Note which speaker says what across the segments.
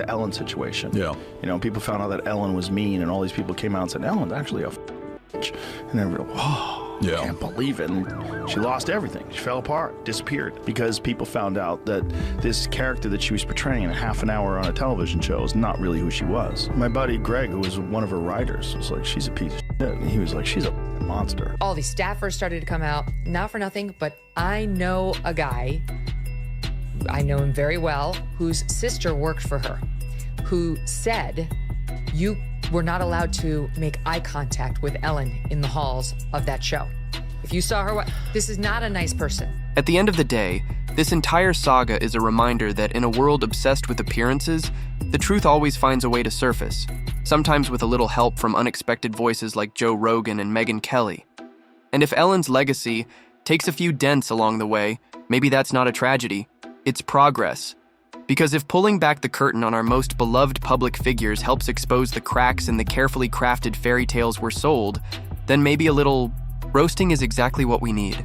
Speaker 1: the Ellen situation.
Speaker 2: Yeah.
Speaker 1: You know, people found out that Ellen was mean, and all these people came out and said, Ellen's actually a bitch. And then we're like, whoa,
Speaker 2: Yeah.
Speaker 1: I can't believe it. And she lost everything. She fell apart, disappeared, because people found out that this character that she was portraying in a half an hour on a television show is not really who she was. My buddy Greg, who was one of her writers, was like, she's a piece of shit. And he was like, she's a monster.
Speaker 3: All these staffers started to come out, not for nothing, but I know a guy, I know him very well, whose sister worked for her, who said you were not allowed to make eye contact with Ellen in the halls of that show. If you saw her, this is not a nice person.
Speaker 4: At the end of the day, this entire saga is a reminder that in a world obsessed with appearances, the truth always finds a way to surface, sometimes with a little help from unexpected voices like Joe Rogan and Megyn Kelly. And if Ellen's legacy takes a few dents along the way, maybe that's not a tragedy, it's progress. Because if pulling back the curtain on our most beloved public figures helps expose the cracks in the carefully crafted fairy tales we're sold, then maybe a little roasting is exactly what we need.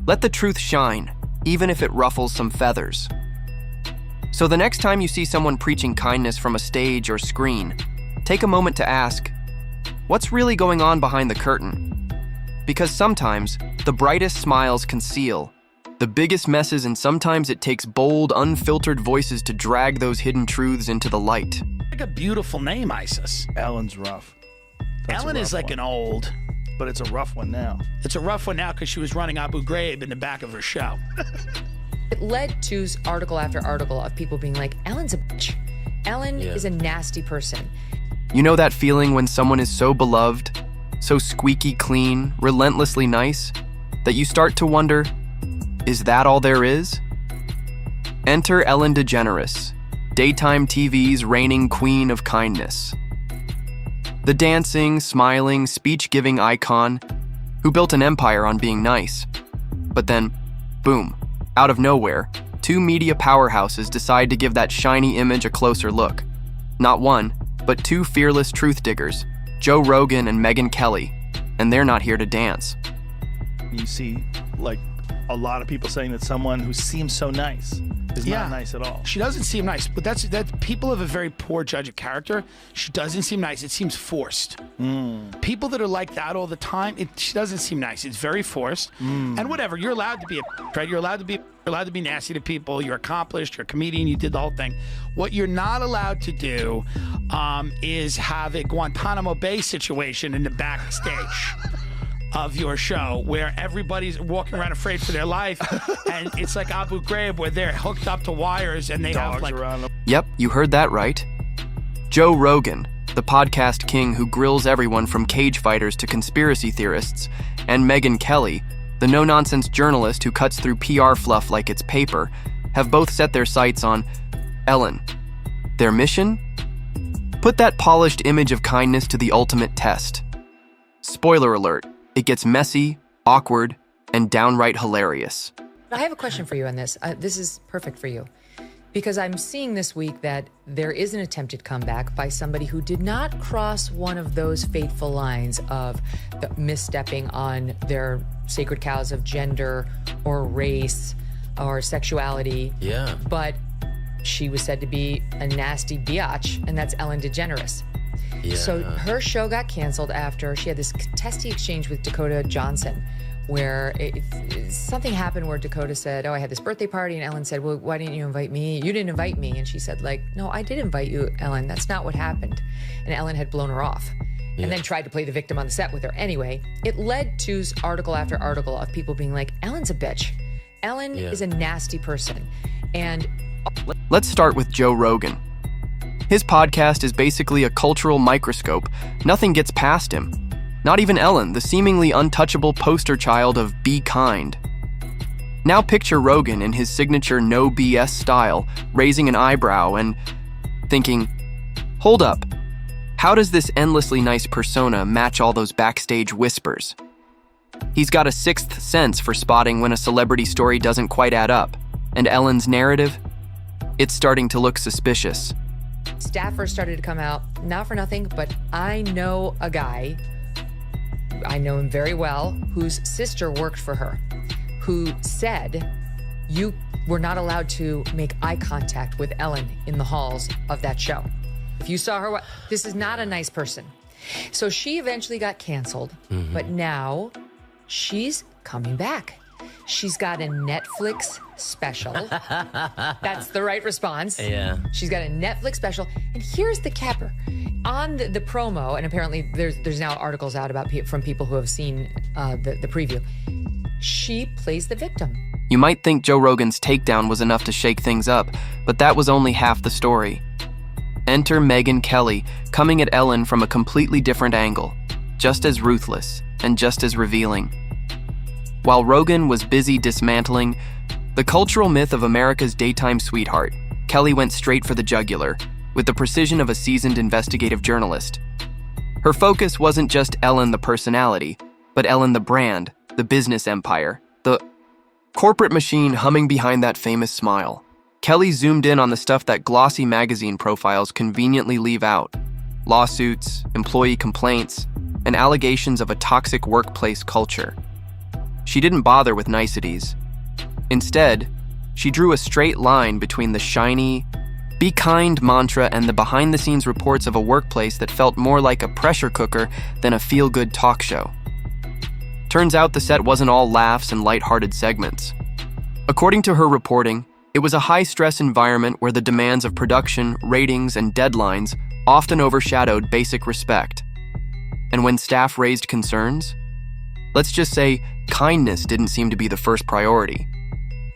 Speaker 4: Let the truth shine, even if it ruffles some feathers. So the next time you see someone preaching kindness from a stage or screen, take a moment to ask, what's really going on behind the curtain? Because sometimes the brightest smiles conceal the biggest messes, and sometimes it takes bold, unfiltered voices to drag those hidden truths into the light.
Speaker 5: Like a beautiful name, Isis.
Speaker 1: Ellen's rough. That's
Speaker 5: Ellen
Speaker 1: a
Speaker 5: is
Speaker 1: rough
Speaker 5: like
Speaker 1: one.
Speaker 5: an old.
Speaker 1: But it's a rough one now.
Speaker 5: It's a rough one now because she was running Abu Ghraib in the back of her show.
Speaker 3: It led to article after article of people being like, Ellen's a bitch. Ellen is a nasty person.
Speaker 4: You know that feeling when someone is so beloved, so squeaky clean, relentlessly nice, that you start to wonder, is that all there is? Enter Ellen DeGeneres, daytime TV's reigning queen of kindness. The dancing, smiling, speech-giving icon who built an empire on being nice. But then, boom, out of nowhere, two media powerhouses decide to give that shiny image a closer look. Not one, but two fearless truth diggers, Joe Rogan and Megyn Kelly, and they're not here to dance.
Speaker 1: You see, like, a lot of people saying that someone who seems so nice is not nice at all.
Speaker 5: She doesn't seem nice, but that's people have a very poor judge of character. She doesn't seem nice. It seems forced. People that are like that all the time, she doesn't seem nice. It's very forced. And whatever, you're allowed to be right? You're allowed to be nasty to people. You're accomplished. You're a comedian. You did the whole thing. What you're not allowed to do is have a Guantanamo Bay situation in the backstage of your show where everybody's walking around afraid for their life, and it's like Abu Ghraib where they're hooked up to wires and they
Speaker 1: Dogs
Speaker 5: have like
Speaker 1: around them.
Speaker 4: Yep, you heard that right. Joe Rogan, the podcast king who grills everyone from cage fighters to conspiracy theorists, and Megyn Kelly, the no-nonsense journalist who cuts through PR fluff like it's paper, have both set their sights on Ellen. Their mission? Put that polished image of kindness to the ultimate test. Spoiler alert, it gets messy, awkward, and downright hilarious.
Speaker 3: I have a question for you on this. This is perfect for you. Because I'm seeing this week that there is an attempted comeback by somebody who did not cross one of those fateful lines of misstepping on their sacred cows of gender or race or sexuality.
Speaker 6: Yeah.
Speaker 3: But she was said to be a nasty biatch, and that's Ellen DeGeneres.
Speaker 6: Yeah.
Speaker 3: So her show got canceled after she had this testy exchange with Dakota Johnson, where something happened where Dakota said, oh, I had this birthday party, and Ellen said, well, why didn't you invite me? You didn't invite me. And she said, like, no, I did invite you, Ellen. That's not what happened. And Ellen had blown her off and then tried to play the victim on the set with her. Anyway, it led to article after article of people being like, Ellen's a bitch. Ellen is a nasty person. And
Speaker 4: let's start with Joe Rogan. His podcast is basically a cultural microscope. Nothing gets past him. Not even Ellen, the seemingly untouchable poster child of be kind. Now picture Rogan in his signature no BS style, raising an eyebrow and thinking, hold up, how does this endlessly nice persona match all those backstage whispers? He's got a sixth sense for spotting when a celebrity story doesn't quite add up. And Ellen's narrative? It's starting to look suspicious.
Speaker 3: staffers started to come out, not for nothing, but I know a guy, I know him very well, whose sister worked for her, who said, you were not allowed to make eye contact with Ellen in the halls of that show. If you saw her, this is not a nice person. So she eventually got canceled, but now she's coming back. She's got a Netflix special. That's the right response.
Speaker 2: Yeah.
Speaker 3: She's got a Netflix special. And here's the capper. On the promo, and apparently there's now articles out about from people who have seen the preview, she plays the victim.
Speaker 4: You might think Joe Rogan's takedown was enough to shake things up, but that was only half the story. Enter Megyn Kelly, coming at Ellen from a completely different angle, just as ruthless and just as revealing. While Rogan was busy dismantling the cultural myth of America's daytime sweetheart, Kelly went straight for the jugular, with the precision of a seasoned investigative journalist. Her focus wasn't just Ellen the personality, but Ellen the brand, the business empire, the corporate machine humming behind that famous smile. Kelly zoomed in on the stuff that glossy magazine profiles conveniently leave out: lawsuits, employee complaints, and allegations of a toxic workplace culture. She didn't bother with niceties. Instead, she drew a straight line between the shiny, "be kind" mantra and the behind-the-scenes reports of a workplace that felt more like a pressure cooker than a feel-good talk show. Turns out the set wasn't all laughs and lighthearted segments. According to her reporting, it was a high-stress environment where the demands of production, ratings, and deadlines often overshadowed basic respect. And when staff raised concerns, let's just say kindness didn't seem to be the first priority.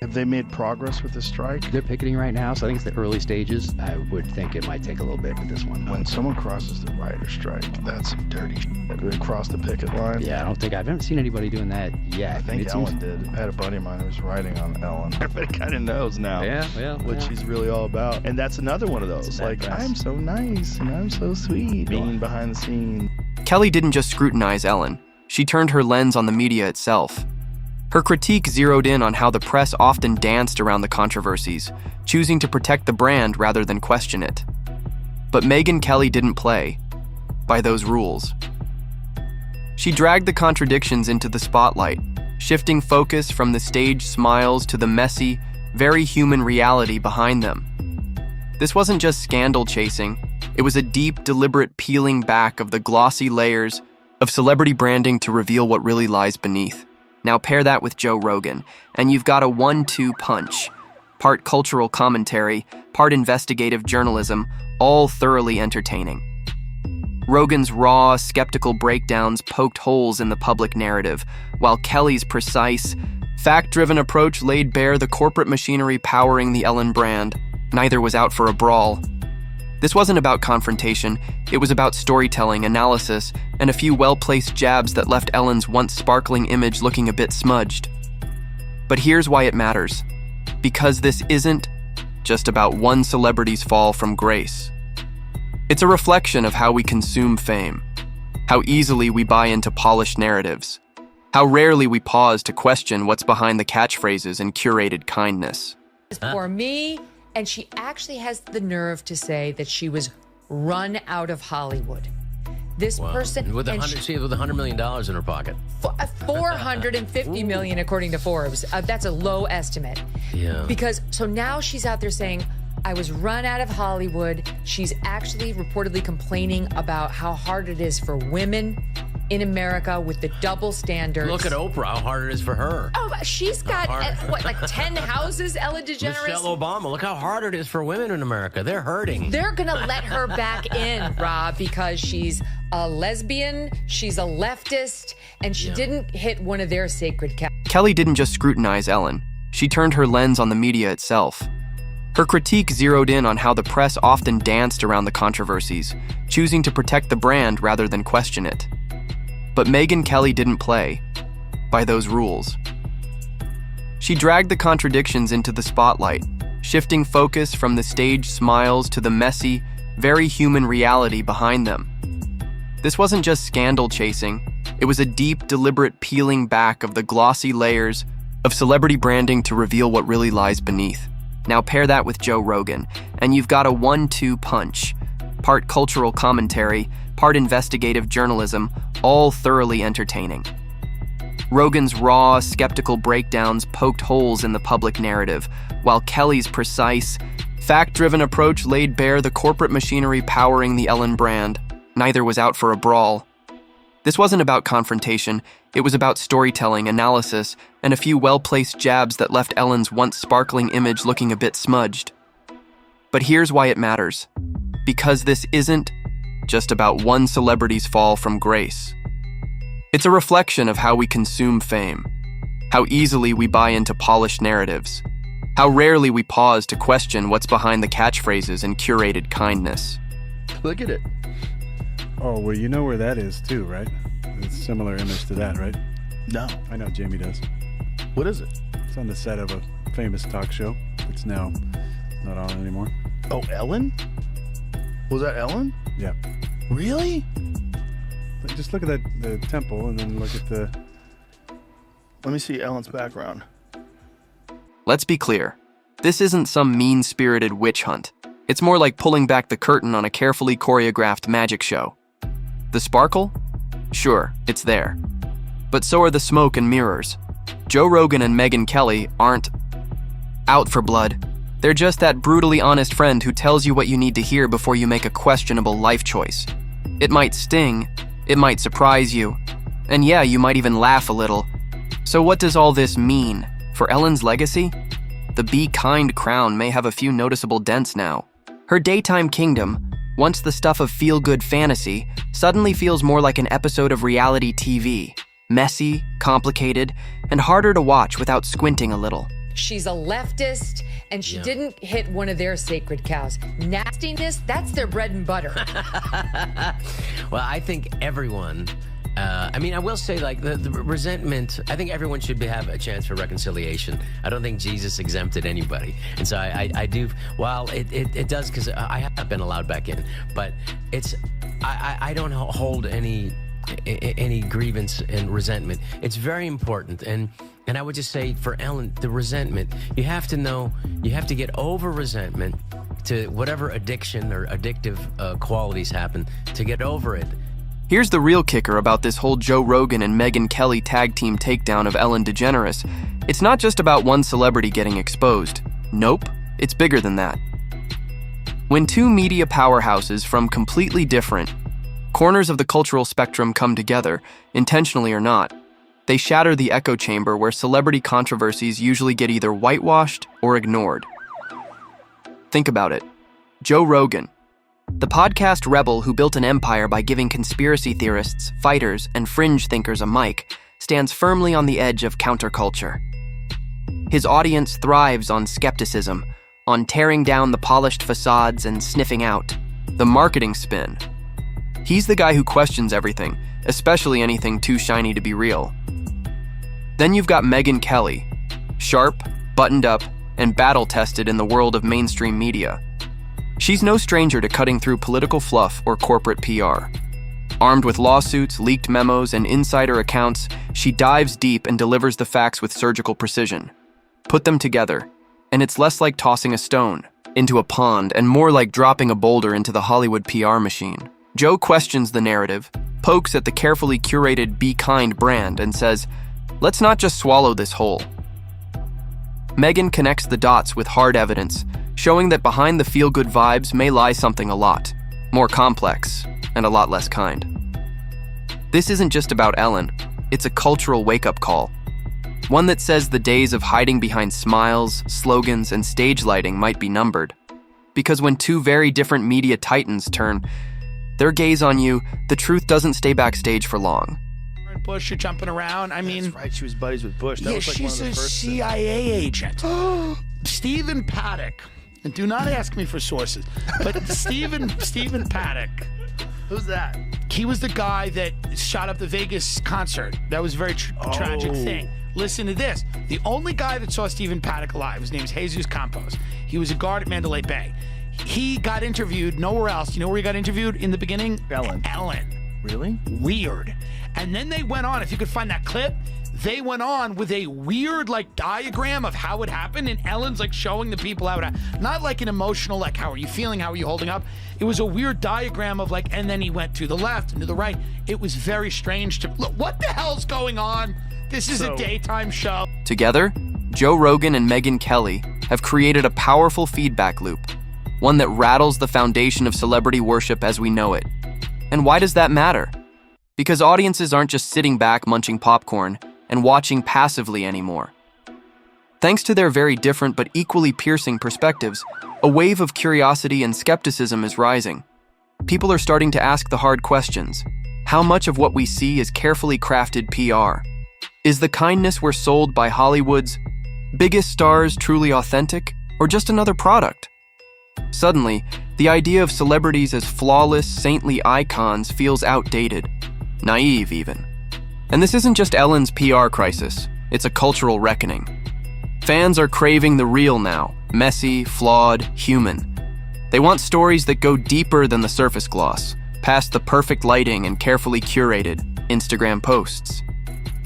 Speaker 1: Have they made progress with the strike?
Speaker 6: They're picketing right now, so I think it's the early stages. I would think it might take a little bit with this one.
Speaker 1: When someone crosses the rider strike, that's some dirty shit. Do they cross the picket line?
Speaker 6: Yeah, I haven't seen anybody doing that yet.
Speaker 1: I think Ellen did. I had a buddy of mine who was writing on Ellen. Everybody kind of knows now what she's really all about. And that's another one of those. Like, I'm so nice and I'm so sweet. Being behind the scenes.
Speaker 4: Kelly didn't just scrutinize Ellen. She turned her lens on the media itself. Her critique zeroed in on how the press often danced around the controversies, choosing to protect the brand rather than question it. But Megyn Kelly didn't play by those rules. She dragged the contradictions into the spotlight, shifting focus from the stage smiles to the messy, very human reality behind them. This wasn't just scandal chasing, it was a deep, deliberate peeling back of the glossy layers of celebrity branding to reveal what really lies beneath. Now pair that with Joe Rogan, and you've got a 1-2 punch. Part cultural commentary, part investigative journalism, all thoroughly entertaining. Rogan's raw, skeptical breakdowns poked holes in the public narrative, while Kelly's precise, fact-driven approach laid bare the corporate machinery powering the Ellen brand. Neither was out for a brawl. This wasn't about confrontation, it was about storytelling, analysis, and a few well-placed jabs that left Ellen's once sparkling image looking a bit smudged. But here's why it matters. Because this isn't just about one celebrity's fall from grace. It's a reflection of how we consume fame, how easily we buy into polished narratives, how rarely we pause to question what's behind the catchphrases and curated kindness.
Speaker 3: For me, and she actually has the nerve to say that she was run out of Hollywood. This person
Speaker 2: with $100 million in her pocket.
Speaker 3: $450 million, according to Forbes. That's a low estimate.
Speaker 2: Yeah.
Speaker 3: Because so now she's out there saying, I was run out of Hollywood. She's actually reportedly complaining about how hard it is for women in America with the double standards.
Speaker 2: Look at Oprah, how hard it is for her.
Speaker 3: Oh, she's got, like 10 houses, Ellen DeGeneres?
Speaker 2: Michelle Obama, look how hard it is for women in America. They're hurting.
Speaker 3: They're going to let her back in, Rob, because she's a lesbian, she's a leftist, and she didn't hit one of their sacred cows.
Speaker 4: Kelly didn't just scrutinize Ellen. She turned her lens on the media itself. Her critique zeroed in on how the press often danced around the controversies, choosing to protect the brand rather than question it. But Megyn Kelly didn't play by those rules. She dragged the contradictions into the spotlight, shifting focus from the stage smiles to the messy, very human reality behind them. This wasn't just scandal chasing, it was a deep, deliberate peeling back of the glossy layers of celebrity branding to reveal what really lies beneath. Now pair that with Joe Rogan, and you've got a 1-2 punch. Part cultural commentary, part investigative journalism, all thoroughly entertaining. Rogan's raw, skeptical breakdowns poked holes in the public narrative, while Kelly's precise, fact-driven approach laid bare the corporate machinery powering the Ellen brand. Neither was out for a brawl. This wasn't about confrontation, it was about storytelling, analysis, and a few well-placed jabs that left Ellen's once sparkling image looking a bit smudged. But here's why it matters. Because this isn't just about one celebrity's fall from grace. It's a reflection of how we consume fame, how easily we buy into polished narratives, how rarely we pause to question what's behind the catchphrases and curated kindness.
Speaker 1: Look at it.
Speaker 7: Oh, well, you know where that is too, right? It's a similar image to that, right?
Speaker 1: No.
Speaker 7: I know Jamie does.
Speaker 1: What is it?
Speaker 7: It's on the set of a famous talk show. It's now not on anymore.
Speaker 1: Oh, Ellen? Was that Ellen?
Speaker 7: Yeah.
Speaker 1: Really?
Speaker 7: But just look at the temple and then look at the...
Speaker 1: Let me see Ellen's background.
Speaker 4: Let's be clear. This isn't some mean-spirited witch hunt. It's more like pulling back the curtain on a carefully choreographed magic show. The sparkle? Sure, it's there. But so are the smoke and mirrors. Joe Rogan and Megyn Kelly aren't out for blood. They're just that brutally honest friend who tells you what you need to hear before you make a questionable life choice. It might sting, it might surprise you, and yeah, you might even laugh a little. So what does all this mean? For Ellen's legacy? The Be Kind crown may have a few noticeable dents now. Her daytime kingdom, once the stuff of feel-good fantasy, suddenly feels more like an episode of reality TV. Messy, complicated, and harder to watch without squinting a little.
Speaker 3: She's a leftist, and she didn't hit one of their sacred cows. Nastiness, that's their bread and butter.
Speaker 2: Well, I think everyone... I will say, like, the resentment, I think everyone should have a chance for reconciliation. I don't think Jesus exempted anybody. And so I do, while it does, because I have been allowed back in, but I don't hold any grievance and resentment. It's very important. And I would just say for Ellen, the resentment, you have to know, you have to get over resentment to whatever addiction or addictive qualities happen, to get over it.
Speaker 4: Here's the real kicker about this whole Joe Rogan and Megyn Kelly tag team takedown of Ellen DeGeneres. It's not just about one celebrity getting exposed. Nope, it's bigger than that. When two media powerhouses from completely different corners of the cultural spectrum come together, intentionally or not, they shatter the echo chamber where celebrity controversies usually get either whitewashed or ignored. Think about it. Joe Rogan, the podcast rebel who built an empire by giving conspiracy theorists, fighters, and fringe thinkers a mic, stands firmly on the edge of counterculture. His audience thrives on skepticism, on tearing down the polished facades and sniffing out the marketing spin. He's the guy who questions everything, especially anything too shiny to be real. Then you've got Megyn Kelly, sharp, buttoned up, and battle-tested in the world of mainstream media. She's no stranger to cutting through political fluff or corporate PR. Armed with lawsuits, leaked memos, and insider accounts, she dives deep and delivers the facts with surgical precision. Put them together, and it's less like tossing a stone into a pond and more like dropping a boulder into the Hollywood PR machine. Joe questions the narrative, pokes at the carefully curated Be Kind brand, and says, let's not just swallow this whole. Megyn connects the dots with hard evidence, showing that behind the feel-good vibes may lie something a lot more complex and a lot less kind. This isn't just about Ellen, it's a cultural wake-up call. One that says the days of hiding behind smiles, slogans, and stage lighting might be numbered. Because when two very different media titans turn their gaze on you, the truth doesn't stay backstage for long.
Speaker 5: Bush, you're jumping around. I mean,
Speaker 1: That's right, she was buddies with Bush. That
Speaker 5: yeah,
Speaker 1: was like
Speaker 5: she's
Speaker 1: one of the
Speaker 5: a
Speaker 1: first
Speaker 5: CIA agent. Stephen Paddock. And do not ask me for sources, but Stephen Paddock.
Speaker 1: Who's that?
Speaker 5: He was the guy that shot up the Vegas concert. That was a very tragic thing. Listen to this. The only guy that saw Stephen Paddock alive, his name is Jesus Campos. He was a guard at Mandalay Bay. He got interviewed nowhere else. You know where he got interviewed in the beginning?
Speaker 1: Ellen. Really?
Speaker 5: Weird. And then they went on, if you could find that clip, they went on with a weird like diagram of how it happened, and Ellen's like showing the people how it happened. Not like an emotional like how are you feeling, how are you holding up. It was a weird diagram of like, and then he went to the left and to the right. It was very strange to look. What the hell's going on This is a daytime show.
Speaker 4: Together, Joe Rogan and Megyn Kelly have created a powerful feedback loop, one that rattles the foundation of celebrity worship as we know it. And why does that matter? Because audiences aren't just sitting back munching popcorn and watching passively anymore. Thanks to their very different but equally piercing perspectives, a wave of curiosity and skepticism is rising. People are starting to ask the hard questions. How much of what we see is carefully crafted PR? Is the kindness we're sold by Hollywood's biggest stars truly authentic, or just another product? Suddenly, the idea of celebrities as flawless, saintly icons feels outdated, naive even. And this isn't just Ellen's PR crisis, it's a cultural reckoning. Fans are craving the real now, messy, flawed, human. They want stories that go deeper than the surface gloss, past the perfect lighting and carefully curated Instagram posts.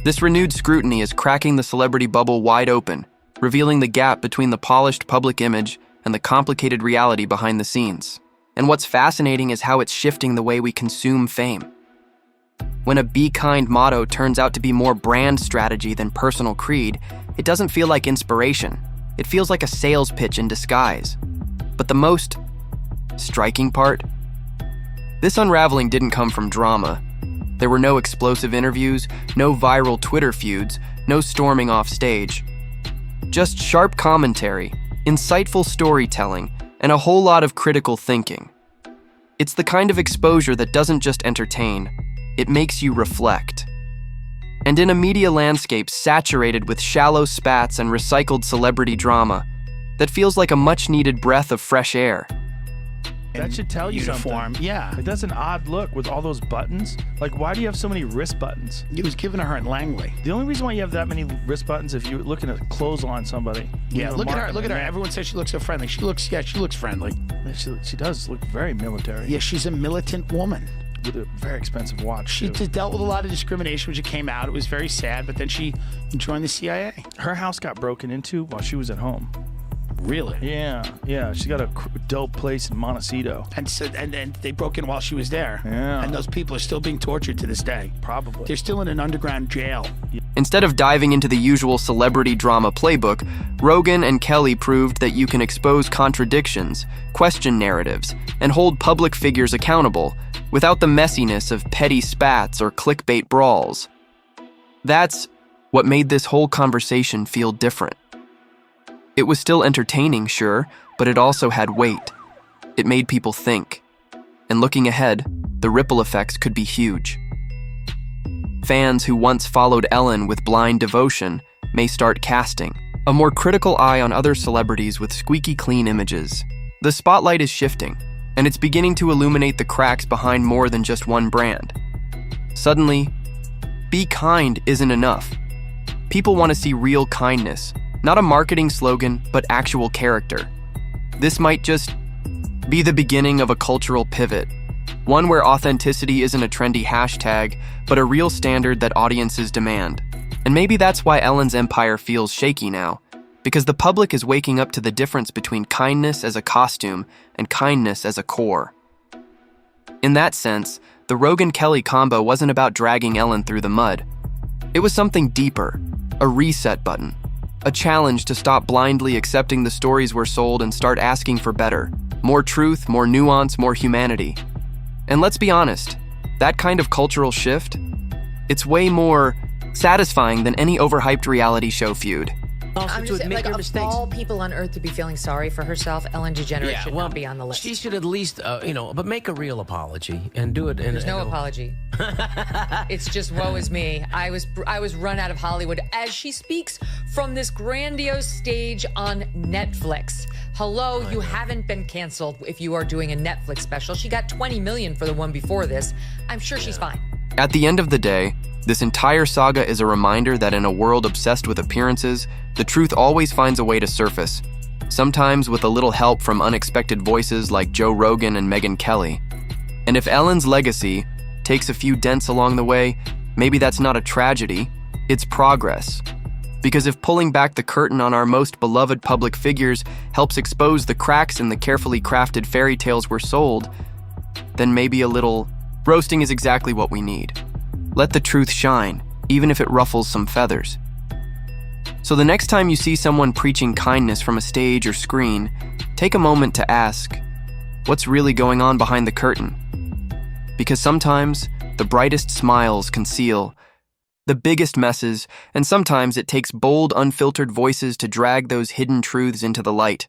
Speaker 4: This renewed scrutiny is cracking the celebrity bubble wide open, revealing the gap between the polished public image and the complicated reality behind the scenes. And what's fascinating is how it's shifting the way we consume fame. When a "Be Kind" motto turns out to be more brand strategy than personal creed, it doesn't feel like inspiration. It feels like a sales pitch in disguise. But the most striking part? This unraveling didn't come from drama. There were no explosive interviews, no viral Twitter feuds, no storming off stage. Just sharp commentary, insightful storytelling, and a whole lot of critical thinking. It's the kind of exposure that doesn't just entertain, it makes you reflect. And in a media landscape saturated with shallow spats and recycled celebrity drama, that feels like a much-needed breath of fresh air.
Speaker 1: That should tell you
Speaker 5: Uniform,
Speaker 1: something.
Speaker 5: yeah.
Speaker 1: Like, that's an odd look with all those buttons. Like, why do you have so many wrist buttons?
Speaker 5: It was given to her in Langley.
Speaker 1: The only reason why you have that many wrist buttons if you're looking at clothesline somebody.
Speaker 5: Yeah, look at her. Look at her.
Speaker 1: Yeah.
Speaker 5: Everyone says she looks so friendly. She looks friendly.
Speaker 1: She does look very military.
Speaker 5: Yeah, she's a militant woman.
Speaker 1: With a very expensive watch.
Speaker 5: She
Speaker 1: too.
Speaker 5: just dealt with a lot of discrimination when she came out. It was very sad, but then she joined the CIA.
Speaker 1: Her house got broken into while she was at home.
Speaker 5: Really?
Speaker 1: Yeah. She got a dope place in Montecito.
Speaker 5: And they broke in while she was there.
Speaker 1: Yeah.
Speaker 5: And those people are still being tortured to this day.
Speaker 1: Probably.
Speaker 5: They're still in an underground jail.
Speaker 4: Instead of diving into the usual celebrity drama playbook, Rogan and Kelly proved that you can expose contradictions, question narratives, and hold public figures accountable without the messiness of petty spats or clickbait brawls. That's what made this whole conversation feel different. It was still entertaining, sure, but it also had weight. It made people think. And looking ahead, the ripple effects could be huge. Fans who once followed Ellen with blind devotion may start casting a more critical eye on other celebrities with squeaky clean images. The spotlight is shifting, and it's beginning to illuminate the cracks behind more than just one brand. Suddenly, be kind isn't enough. People want to see real kindness, not a marketing slogan, but actual character. This might just be the beginning of a cultural pivot, one where authenticity isn't a trendy hashtag, but a real standard that audiences demand. And maybe that's why Ellen's empire feels shaky now, because the public is waking up to the difference between kindness as a costume and kindness as a core. In that sense, the Rogan-Kelly combo wasn't about dragging Ellen through the mud. It was something deeper, a reset button, a challenge to stop blindly accepting the stories we're sold and start asking for better, more truth, more nuance, more humanity. And let's be honest, that kind of cultural shift, it's way more satisfying than any overhyped reality show feud.
Speaker 2: Also,
Speaker 3: I'm
Speaker 2: to
Speaker 3: just
Speaker 2: admit
Speaker 3: like,
Speaker 2: your
Speaker 3: of
Speaker 2: mistakes.
Speaker 3: all people on earth to be feeling sorry for herself, Ellen DeGeneres should not be on the list.
Speaker 2: She should at least, but make a real apology and do it.
Speaker 3: There's no apology. It's just woe is me. I was run out of Hollywood as she speaks from this grandiose stage on Netflix. Hello, you haven't been canceled if you are doing a Netflix special. She got $20 million for the one before this. I'm sure she's fine.
Speaker 4: At the end of the day, this entire saga is a reminder that in a world obsessed with appearances, the truth always finds a way to surface, sometimes with a little help from unexpected voices like Joe Rogan and Megyn Kelly. And if Ellen's legacy takes a few dents along the way, maybe that's not a tragedy, it's progress. Because if pulling back the curtain on our most beloved public figures helps expose the cracks in the carefully crafted fairy tales we're sold, then maybe a little roasting is exactly what we need. Let the truth shine, even if it ruffles some feathers. So the next time you see someone preaching kindness from a stage or screen, take a moment to ask, what's really going on behind the curtain? Because sometimes the brightest smiles conceal the biggest messes, and sometimes it takes bold, unfiltered voices to drag those hidden truths into the light.